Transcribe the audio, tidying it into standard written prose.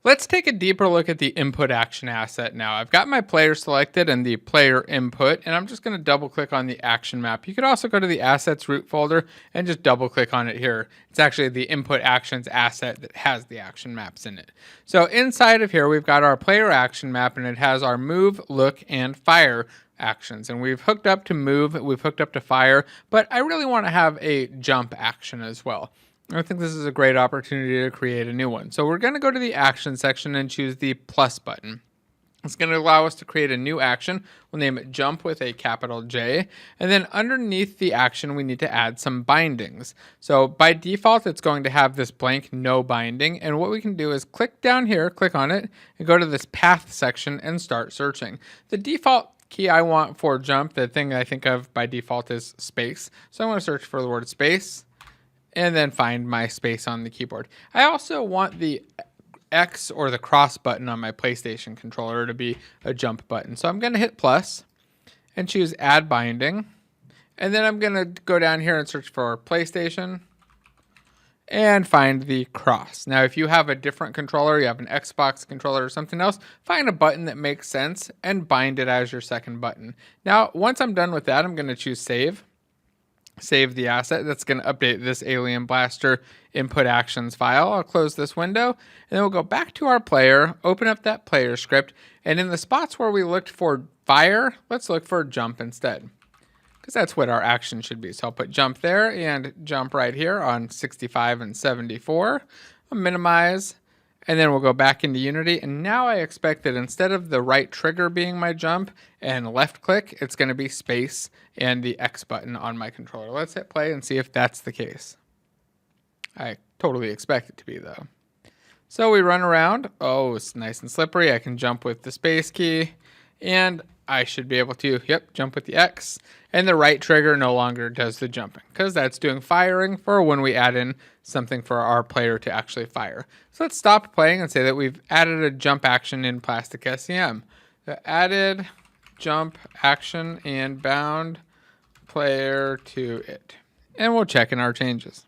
Let's take a deeper look at the input action asset now. I've got my player selected and the player input, and I'm just going to double click on the action map. You could also go to the assets root folder and just double click on it here. It's actually the input actions asset that has the action maps in it. So inside of here, we've got our player action map, and it has our move, look, and fire actions. And we've hooked up to move, we've hooked up to fire, but I really want to have a jump action as well. I think this is a great opportunity to create a new one. So we're going to go to the action section and choose the plus button. It's going to allow us to create a new action. We'll name it jump with a capital J. And then underneath the action, we need to add some bindings. So by default, it's going to have this blank no binding. And what we can do is click down here, click on it, and go to this path section and start searching. The default key I want for jump, the thing I think of by default is space. So I'm going to search for the word space and then find my space on the keyboard. I also want the X or the cross button on my PlayStation controller to be a jump button. So I'm going to hit plus and choose add binding. And then I'm going to go down here and search for PlayStation and find the cross. Now, if you have a different controller, you have an Xbox controller or something else, find a button that makes sense and bind it as your second button. Now, once I'm done with that, I'm going to choose save. Save the asset. That's going to update this Alien Blaster input actions file. I'll close this window, and then we'll go back to our player, open up that player script, and in the spots where we looked for fire, let's look for jump instead, because that's what our action should be. So I'll put jump there and jump right here on 65 and 74. I'll minimize, and then we'll go back into Unity. And now I expect that instead of the right trigger being my jump and left click, it's going to be space and the X button on my controller. Let's hit play and see if that's the case. I totally expect it to be, though. So we run around. Oh, it's nice and slippery. I can jump with the space key, and I should be able to, jump with the X. And the right trigger no longer does the jumping, because that's doing firing for when we add in something for our player to actually fire. So let's stop playing and say that we've added a jump action in Plastic SCM. The added jump action and bound player to it. And we'll check in our changes.